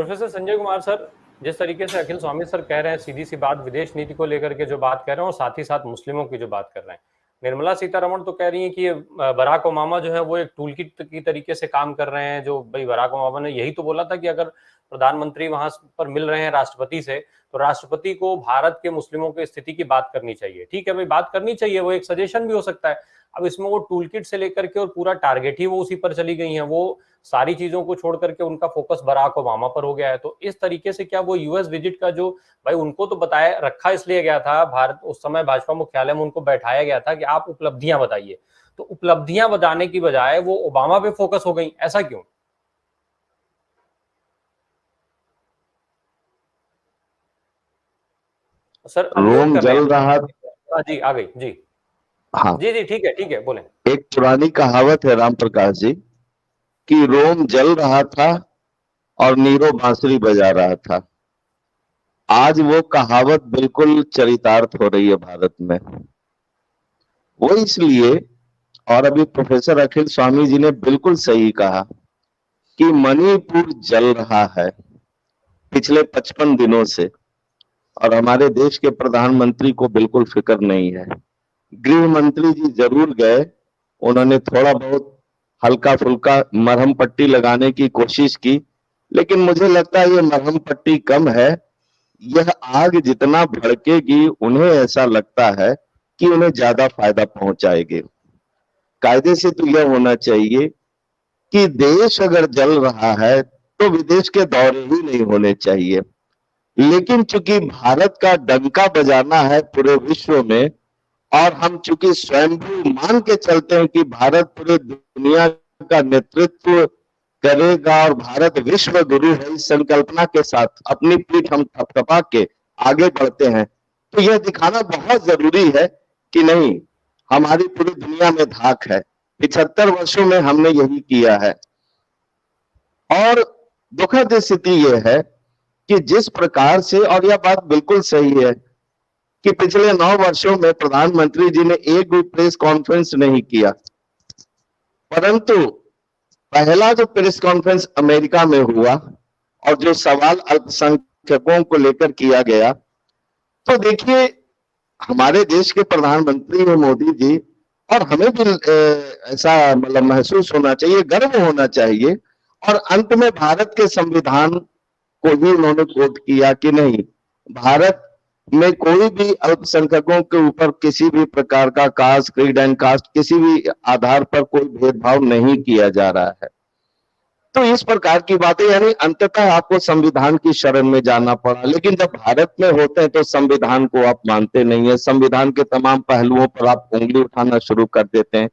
Professor Sanjay Kumar sir, जिस तरीके से अखिल स्वामी सर कह रहे हैं, सीधी सी बात विदेश नीति को लेकर के जो बात कर रहे हैं और साथ ही साथ मुस्लिमों की जो बात कर रहे हैं, निर्मला सीतारमण तो कह रही हैं कि बराक ओबामा जो है वो एक टूल किट की तरीके से काम कर रहे हैं। जो भाई बराक ओबामा ने यही तो बोला था कि अगर प्रधानमंत्री वहां पर मिल रहे हैं राष्ट्रपति से, तो राष्ट्रपति को भारत के मुस्लिमों की स्थिति की बात करनी चाहिए। ठीक है भाई, बात करनी चाहिए, वो एक सजेशन भी हो सकता है। अब इसमें वो टूल किट से लेकर के और पूरा टारगेट ही वो उसी पर चली गई हैं। वो सारी चीजों को छोड़ करके उनका फोकस बराक ओबामा पर हो गया है। तो इस तरीके से क्या वो यूएस विजिट का जो भाई उनको तो बताया रखा इसलिए गया था, भारत उस समय भाजपा मुख्यालय में उनको बैठाया गया था कि आप उपलब्धियां बताइए, तो उपलब्धियां बताने की बजाय वो ओबामा पे फोकस हो गई, ऐसा क्यों? सर अनम्यूट रोम कर लें जल रहा। जी आ गई जी। हाँ जी जी ठीक है बोलें। एक पुरानी कहावत है राम प्रकाश जी कि रोम जल रहा था और नीरो बांसुरी बजा रहा था। आज वो कहावत बिल्कुल चरितार्थ हो रही है भारत में। वो इसलिए, और अभी प्रोफेसर अखिल स्वामी जी ने बिल्कुल सही कहा कि मणिपुर जल रहा है पिछले 55 दिनों से, और हमारे देश के प्रधानमंत्री को बिल्कुल फिक्र नहीं है। गृह मंत्री जी जरूर गए, उन्होंने थोड़ा बहुत हल्का फुल्का मरहम पट्टी लगाने की कोशिश की, लेकिन मुझे लगता है ये मरहम पट्टी कम है। यह आग जितना भड़केगी उन्हें ऐसा लगता है कि उन्हें ज्यादा फायदा पहुंचाएगी। कायदे से तो यह होना चाहिए कि देश अगर जल रहा है तो विदेश के दौरे ही नहीं होने चाहिए। लेकिन चूंकि भारत का डंका बजाना है पूरे विश्व में, और हम चूंकि स्वयंभू मान के चलते हैं कि भारत पूरे दुनिया का नेतृत्व करेगा और भारत विश्व गुरु है, इस संकल्पना के साथ अपनी पीठ हम थपथपा के आगे बढ़ते हैं, तो यह दिखाना बहुत जरूरी है कि नहीं, हमारी पूरी दुनिया में धाक है। 75 वर्षों में हमने यही किया है। और दुखद स्थिति यह है कि जिस प्रकार से, और यह बात बिल्कुल सही है कि पिछले 9 वर्षों में प्रधानमंत्री जी ने एक भी प्रेस कॉन्फ्रेंस नहीं किया, परंतु पहला जो प्रेस कॉन्फ्रेंस अमेरिका में हुआ और जो सवाल अल्पसंख्यकों को लेकर किया गया, तो देखिए हमारे देश के प्रधानमंत्री हैं मोदी जी, और हमें भी ऐसा मतलब महसूस होना चाहिए, गर्व होना चाहिए। और अंत में भारत के संविधान को भी उन्होंने कोट किया कि नहीं, भारत में कोई भी अल्पसंख्यकों के ऊपर किसी भी प्रकार का कास्ट, क्रीड एंड कास्ट, किसी भी आधार पर कोई भेदभाव नहीं किया जा रहा है। तो इस प्रकार की बातें, यानी अंततः आपको संविधान की शरण में जाना पड़ा, लेकिन जब भारत में होते हैं तो संविधान को आप मानते नहीं है, संविधान के तमाम पहलुओं पर आप उंगली उठाना शुरू कर देते हैं।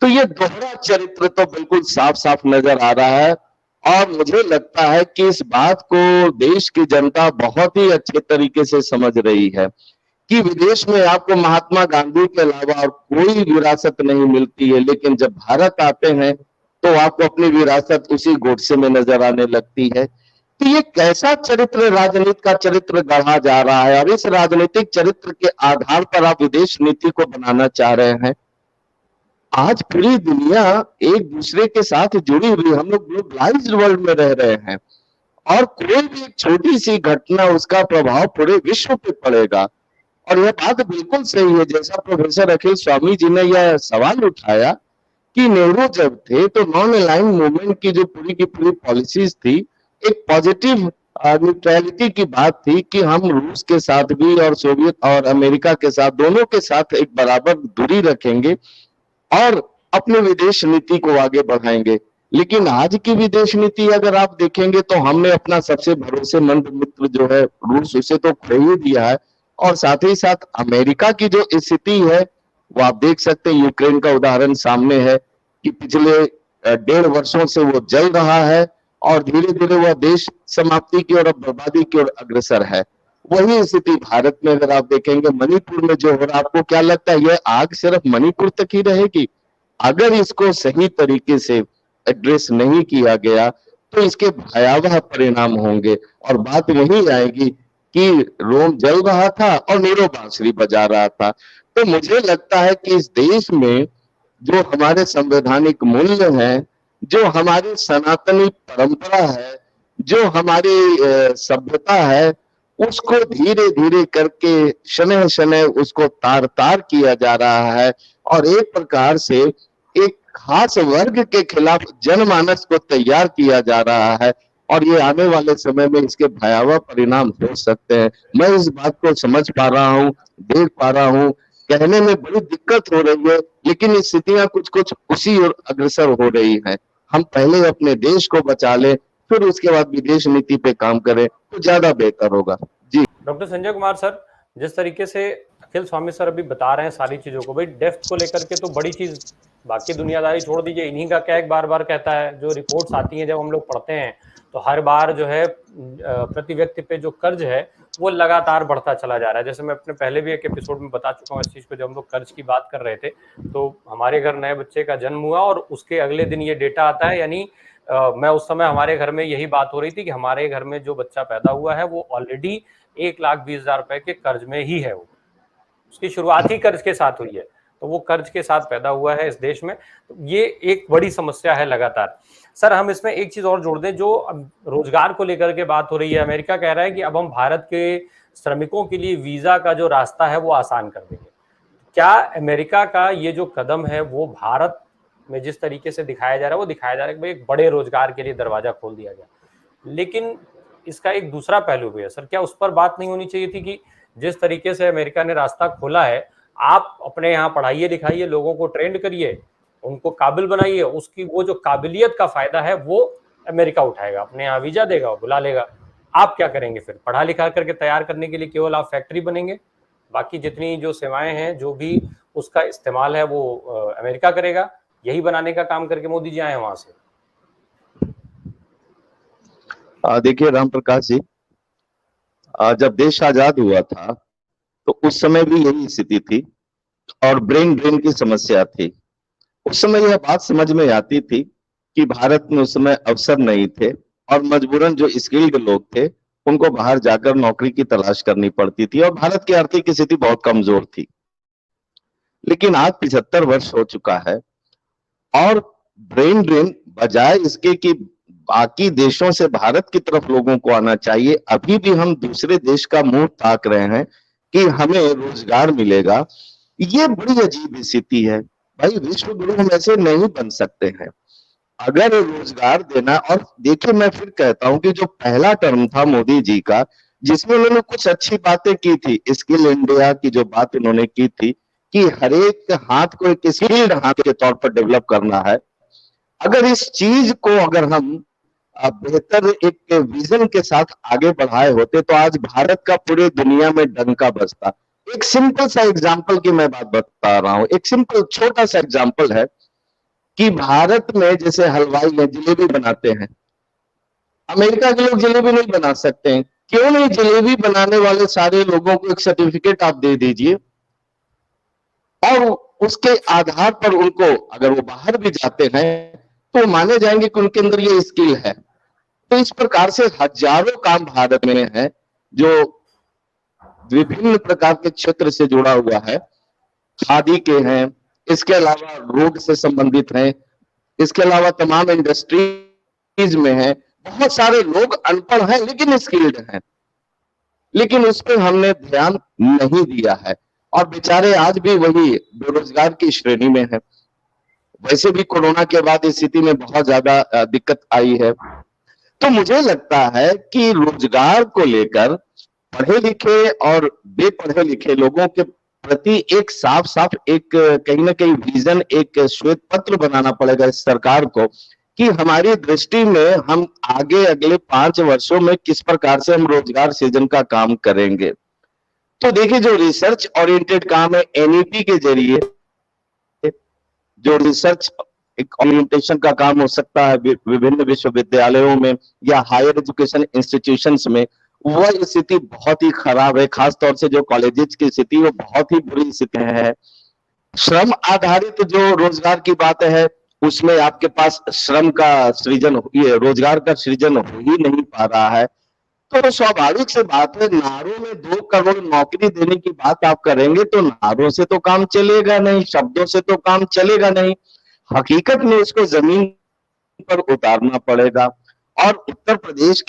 तो ये दोहरा चरित्र तो बिल्कुल साफ साफ नजर आ रहा है। और मुझे लगता है कि इस बात को देश की जनता बहुत ही अच्छे तरीके से समझ रही है कि विदेश में आपको महात्मा गांधी के अलावा और कोई विरासत नहीं मिलती है, लेकिन जब भारत आते हैं तो आपको अपनी विरासत उसी गोडसे में नजर आने लगती है। तो ये कैसा चरित्र, राजनीति का चरित्र गढ़ा जा रहा है, और इस राजनीतिक चरित्र के आधार पर आप विदेश नीति को बनाना चाह रहे हैं। आज पूरी दुनिया एक दूसरे के साथ जुड़ी हुई, हम लोग ग्लोबलाइज्ड वर्ल्ड में रह रहे हैं, और कोई भी एक छोटी सी घटना, उसका प्रभाव पूरे विश्व पे पड़ेगा। और यह बात बिल्कुल सही है, जैसा प्रोफेसर अखिल स्वामी जी ने यह सवाल उठाया कि नेहरू जब थे तो नॉन अलाइंड मूवमेंट की जो पूरी की पूरी पॉलिसीज थी, एक पॉजिटिव न्यूट्रलिटी की बात थी कि हम रूस के साथ भी और सोवियत और अमेरिका के साथ, दोनों के साथ एक बराबर दूरी रखेंगे और अपनी विदेश नीति को आगे बढ़ाएंगे। लेकिन आज की विदेश नीति अगर आप देखेंगे तो हमने अपना सबसे भरोसेमंद मित्र जो है रूस, उसे तो खो ही दिया है। और साथ ही साथ अमेरिका की जो स्थिति है वो आप देख सकते हैं, यूक्रेन का उदाहरण सामने है कि पिछले 1.5 वर्षों से वो जल रहा है और धीरे धीरे वह देश समाप्ति की ओर, बर्बादी की ओर अग्रसर है। वही स्थिति भारत में अगर आप देखेंगे, मणिपुर में जो हो रहा है, आपको क्या लगता है यह आग सिर्फ मणिपुर तक ही रहेगी? अगर इसको सही तरीके से एड्रेस नहीं किया गया तो इसके भयावह परिणाम होंगे, और बात वही आएगी कि रोम जल रहा था और नीरो बांसुरी बजा रहा था। तो मुझे लगता है कि इस देश में जो हमारे संवैधानिक मूल्य हैं, जो हमारी सनातनी परंपरा है, जो हमारी सभ्यता है उसको धीरे धीरे करके शनय शनय उसको तार तार किया जा रहा है, और एक प्रकार से एक खास वर्ग के खिलाफ जनमानस को तैयार किया जा रहा है, और ये आने वाले समय में इसके भयावह परिणाम हो सकते हैं। मैं इस बात को समझ पा रहा हूँ, देख पा रहा हूँ, कहने में बड़ी दिक्कत हो रही है, लेकिन स्थितियां कुछ कुछ उसी ओर अग्रसर हो रही हैं। हम पहले अपने देश को बचा ले, फिर उसके बाद विदेश नीति पे काम करें तो ज्यादा बेहतर होगा। जी डॉक्टर संजय कुमार सर, जिस तरीके से अखिल स्वामी सर अभी बता रहे हैं सारी चीजों को, भाई डेप्थ को लेकर के तो बड़ी चीज, बाकी दुनियादारी छोड़ दीजिए, इन्हीं का क्या एक बार बार कहता है, जो रिपोर्ट्स आती हैं जब हम लोग पढ़ते हैं तो हर बार जो है प्रति व्यक्ति पे जो कर्ज है वो लगातार बढ़ता चला जा रहा है। जैसे मैं अपने पहले भी एक एपिसोड में बता चुका हूँ इस चीज को, जब हम लोग कर्ज की बात कर रहे थे तो हमारे घर नए बच्चे का जन्म हुआ और उसके अगले दिन ये डेटा आता है, यानी मैं उस समय हमारे घर में यही बात हो रही थी कि हमारे घर में जो बच्चा पैदा हुआ है वो ऑलरेडी 1,20,000 रुपए के कर्ज में ही है। वो उसकी शुरुआत ही कर्ज के साथ हुई है, तो वो कर्ज के साथ पैदा हुआ है इस देश में। तो ये एक बड़ी समस्या है लगातार। सर हम इसमें एक चीज और जोड़ दें, जो अब रोजगार को लेकर के बात हो रही है, अमेरिका कह रहा है कि अब हम भारत के श्रमिकों के लिए वीजा का जो रास्ता है वो आसान कर देंगे। क्या अमेरिका का ये जो कदम है वो भारत में जिस तरीके से दिखाया जा रहा है, वो दिखाया जा रहा है कि भाई एक बड़े रोजगार के लिए दरवाजा खोल दिया गया, लेकिन इसका एक दूसरा पहलू भी है सर, क्या उस पर बात नहीं होनी चाहिए थी कि जिस तरीके से अमेरिका ने रास्ता खोला है, आप अपने यहाँ पढ़ाइए लिखाइए, लोगों को ट्रेंड करिए, उनको काबिल बनाइए, उसकी वो जो काबिलियत का फायदा है वो अमेरिका उठाएगा, अपने यहाँ वीजा देगा, बुला लेगा। आप क्या करेंगे फिर? पढ़ा लिखा करके तैयार करने के लिए केवल आप फैक्ट्री बनेंगे, बाकी जितनी जो सेवाएं हैं, जो भी उसका इस्तेमाल है वो अमेरिका करेगा। यही बनाने का काम करके मोदी जी आए वहां से। देखिए राम प्रकाश जी, जब देश आजाद हुआ था तो उस समय भी यही स्थिति थी और ब्रेन ड्रेन की समस्या थी। उस समय यह बात समझ में आती थी कि भारत में उस समय अवसर नहीं थे और मजबूरन जो स्किल्ड लोग थे उनको बाहर जाकर नौकरी की तलाश करनी पड़ती थी, और भारत की आर्थिक स्थिति बहुत कमजोर थी। लेकिन आज 75 वर्ष हो चुका है और ब्रेन ड्रेन, बजाय इसके कि बाकी देशों से भारत की तरफ लोगों को आना चाहिए, अभी भी हम दूसरे देश का मुंह ताक रहे हैं कि हमें रोजगार मिलेगा। ये बड़ी अजीब स्थिति है भाई। विश्व गुरु हम ऐसे नहीं बन सकते हैं। अगर रोजगार देना, और देखिए मैं फिर कहता हूं कि जो पहला टर्म था मोदी जी का, जिसमें उन्होंने कुछ अच्छी बातें की थी, स्किल इंडिया की जो बात उन्होंने की थी कि हर एक हाथ को एक स्किल्ड हाथ के तौर पर डेवलप करना है, अगर इस चीज को अगर हम बेहतर एक विजन के साथ आगे बढ़ाए होते तो आज भारत का पूरे दुनिया में डंका बजता। एक सिंपल सा एग्जांपल की मैं बात बता रहा हूं, एक सिंपल छोटा सा एग्जांपल है कि भारत में जैसे हलवाई है, जलेबी बनाते हैं, अमेरिका के लोग जलेबी नहीं बना सकते हैं। क्यों नहीं? जलेबी बनाने वाले सारे लोगों को एक सर्टिफिकेट आप दे दीजिए और उसके आधार पर उनको, अगर वो बाहर भी जाते हैं तो माने जाएंगे कि उनके अंदर ये स्किल है। तो इस प्रकार से हजारों काम भारत में है जो विभिन्न प्रकार के क्षेत्र से जुड़ा हुआ है। खादी के हैं, इसके अलावा रोड से संबंधित हैं, इसके अलावा तमाम इंडस्ट्रीज में है। बहुत सारे लोग अनपढ़ हैं लेकिन स्किल्ड हैं, लेकिन उस पर हमने ध्यान नहीं दिया है और बेचारे आज भी वही बेरोजगार की श्रेणी में है। वैसे भी कोरोना के बाद इस स्थिति में बहुत ज्यादा दिक्कत आई है। तो मुझे लगता है कि रोजगार को लेकर पढ़े लिखे और बेपढ़े लिखे लोगों के प्रति एक साफ साफ एक कहीं ना कहीं विजन, एक श्वेत पत्र बनाना पड़ेगा इस सरकार को कि हमारी दृष्टि में हम आगे अगले 5 वर्षों में किस प्रकार से हम रोजगार सृजन का काम करेंगे। तो देखिए, जो रिसर्च ओरिएंटेड काम है, एनईपी के जरिए जो रिसर्च एक ओरिएंटेशन का काम हो सकता है विभिन्न विश्वविद्यालयों में या हायर एजुकेशन इंस्टीट्यूशंस में, वह स्थिति बहुत ही खराब है। खासतौर से जो कॉलेजेस की स्थिति, वो बहुत ही बुरी स्थिति है। श्रम आधारित जो रोजगार की बात है, उसमें आपके पास श्रम का सृजन, ये रोजगार का सृजन हो ही नहीं पा रहा है। तो स्वाभाविक से बात है, नारों में 2 करोड़ नौकरी देने की बात आप करेंगे तो नारों से तो काम चलेगा नहीं, शब्दों से तो काम चलेगा नहीं। हकीकत में इसको जमीन पर उतारना पड़ेगा। और उत्तर प्रदेश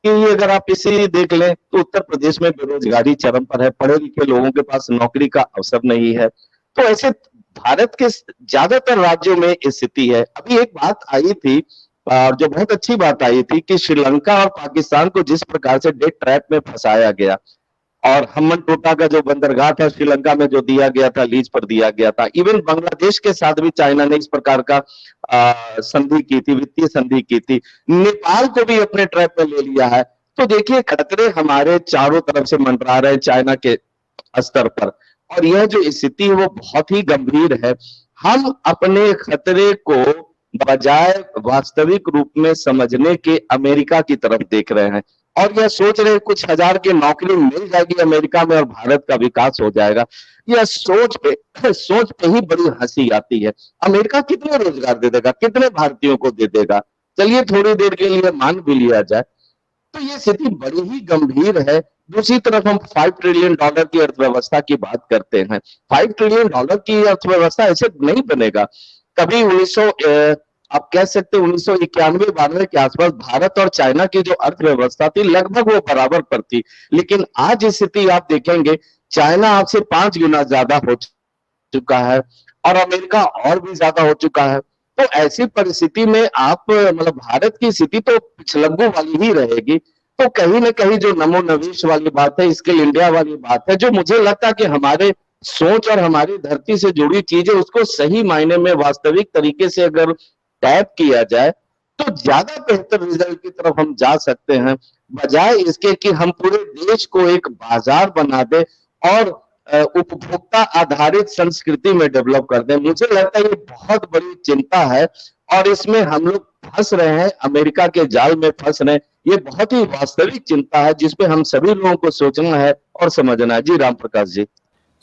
कि अगर आप इसे देख लें तो उत्तर प्रदेश में बेरोजगारी चरम पर है, पढ़े लिखे लोगों के पास नौकरी का अवसर नहीं है। तो ऐसे भारत के ज्यादातर राज्यों में स्थिति है। अभी एक बात आई थी और जो बहुत अच्छी बात आई थी कि श्रीलंका और पाकिस्तान को जिस प्रकार से डेट ट्रैप में फंसाया गया और हम्मन टोटा का जो बंदरगाह था श्रीलंका में जो दिया गया था, लीज पर दिया गया था, इवन बांग्लादेश के साथ भी चाइना ने इस प्रकार का संधि की थी, वित्तीय संधि की थी, नेपाल को भी अपने ट्रैप में ले लिया है। तो देखिए खतरे हमारे चारों तरफ से मंडरा रहे हैं चाइना के स्तर पर, और यह जो स्थिति है वो बहुत ही गंभीर है। हम अपने खतरे को बजाय वास्तविक रूप में समझने के अमेरिका की तरफ देख रहे हैं और यह सोच रहे कुछ हजार की नौकरी मिल जाएगी अमेरिका में और भारत का विकास हो जाएगा। यह सोच पे ही बड़ी हंसी आती है। अमेरिका कितने रोजगार दे देगा, कितने भारतीयों को दे देगा? चलिए थोड़ी देर के लिए मान भी लिया जाए, तो ये स्थिति बड़ी ही गंभीर है। दूसरी तरफ हम $5 ट्रिलियन की अर्थव्यवस्था की बात करते हैं। $5 ट्रिलियन की अर्थव्यवस्था ऐसे नहीं बनेगा। कभी 1900 आप कह सकते 1991-92 के आसपास भारत और चाइना की जो अर्थव्यवस्था थी लगभग वो बराबर पर थी, लेकिन आज स्थिति आप देखेंगे चाइना आपसे 5 गुना ज्यादा हो चुका है और अमेरिका और भी ज्यादा हो चुका है। तो ऐसी परिस्थिति में आप मतलब भारत की स्थिति तो पिछलग्गू वाली ही रहेगी। तो कहीं ना कहीं जो नमो नवेश वाली बात है, स्किल इंडिया वाली बात है, जो मुझे लगता है कि हमारे सोच और हमारी धरती से जुड़ी चीजें उसको सही मायने में वास्तविक तरीके से अगर टैप किया जाए तो ज्यादा बेहतर रिजल्ट की तरफ हम जा सकते हैं, बजाय इसके कि हम पूरे देश को एक बाजार बना दे और उपभोक्ता आधारित संस्कृति में डेवलप कर दें। मुझे लगता है ये बहुत बड़ी चिंता है और इसमें हम लोग फंस रहे हैं, अमेरिका के जाल में फंस रहे हैं। ये बहुत ही वास्तविक चिंता है जिसपे हम सभी लोगों को सोचना है और समझना है। जी राम प्रकाश जी।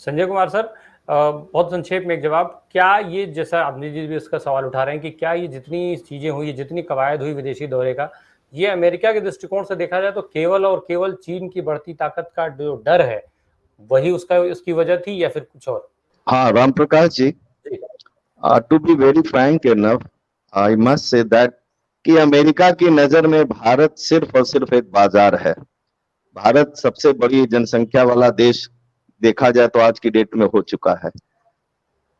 संजय कुमार सर, बहुत संक्षेप में एक जवाब, क्या ये जैसा आपने जी भी इसका सवाल उठा रहे हैं कि क्या ये जितनी चीजें हुई, जितनी कवायद हुई विदेशी दौरे का, ये अमेरिका के दृष्टिकोण से देखा जाए तो केवल और केवल चीन की बढ़ती ताकत का जो डर है वही उसकी वजह थी या फिर कुछ और? हाँ Ram Prakash ji, to be very frank enough I must say that कि अमेरिका की नजर में भारत सिर्फ और सिर्फ एक बाजार है। भारत सबसे बड़ी जनसंख्या वाला देश देखा जाए तो आज की डेट में हो चुका है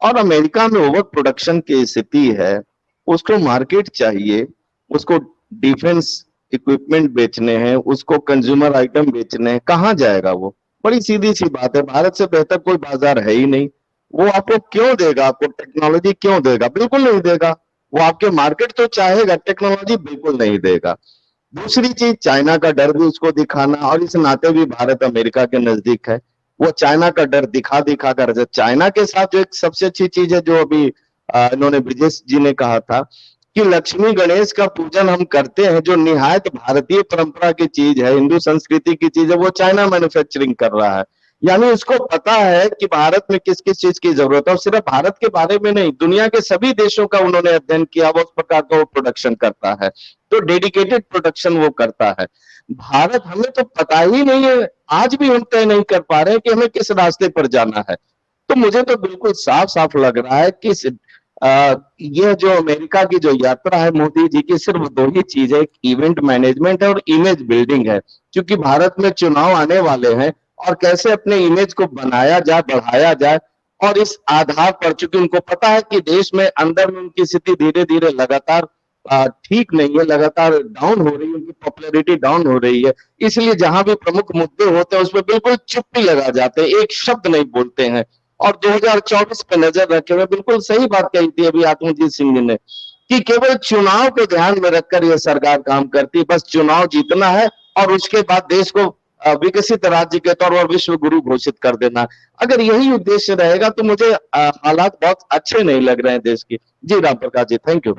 और अमेरिका में ओवर प्रोडक्शन की स्थिति है। उसको मार्केट चाहिए, उसको डिफेंस इक्विपमेंट बेचने हैं, उसको कंज्यूमर आइटम बेचने हैं, कहाँ जाएगा वो? बड़ी सीधी सी बात है, भारत से बेहतर कोई बाजार है ही नहीं। वो आपको क्यों देगा? आपको टेक्नोलॉजी क्यों देगा? बिल्कुल नहीं देगा। वो आपके मार्केट तो चाहेगा, टेक्नोलॉजी बिल्कुल नहीं देगा। दूसरी चीज, चाइना का डर भी उसको दिखाना, और इस नाते भी भारत अमेरिका के नजदीक है। वो चाइना का डर दिखा दिखा कर, चाइना के साथ जो एक सबसे अच्छी चीज है जो अभी इन्होंने ब्रिजेश जी ने कहा था कि लक्ष्मी गणेश का पूजन हम करते हैं, जो निहायत भारतीय परंपरा की चीज है, हिंदू संस्कृति की चीज है, वो चाइना मैन्युफैक्चरिंग कर रहा है। यानी उसको पता है कि भारत में किस किस चीज की जरूरत है, और सिर्फ भारत के बारे में नहीं, दुनिया के सभी देशों का उन्होंने अध्ययन किया, वो उस प्रकार का वो प्रोडक्शन करता है, तो डेडिकेटेड प्रोडक्शन वो करता है। भारत, हमें तो पता ही नहीं है, आज भी हम तय नहीं कर पा रहे हैं कि हमें किस रास्ते पर जाना है। तो मुझे तो बिल्कुल साफ साफ लग रहा है कि यह जो अमेरिका की जो यात्रा है मोदी जी की, सिर्फ दो ही चीज है, एक इवेंट मैनेजमेंट और इमेज बिल्डिंग है। क्योंकि भारत में चुनाव आने वाले हैं और कैसे अपने इमेज को बनाया जाए, बढ़ाया जाए, और इस आधार पर, चूंकि उनको पता है कि देश में अंदर में उनकी स्थिति धीरे धीरे लगातार ठीक नहीं है, लगातार डाउन हो रही है, उनकी पॉपुलैरिटी डाउन हो रही है, इसलिए जहां भी प्रमुख मुद्दे होते हैं उसमें बिल्कुल चुप्पी लगा जाते हैं, एक शब्द नहीं बोलते हैं। और 2024 पे नजर रखे हुए, बिल्कुल सही बात कही थी अभी आत्मजीत सिंह जी ने कि केवल चुनाव को ध्यान में रखकर यह सरकार काम करती है, बस चुनाव जीतना है और उसके बाद देश को विकसित राज्य के तौर पर विश्व गुरु घोषित कर देना। अगर यही उद्देश्य रहेगा तो मुझे हालात बहुत अच्छे नहीं लग रहे हैं देश की। जी राम प्रकाश जी, थैंक यू।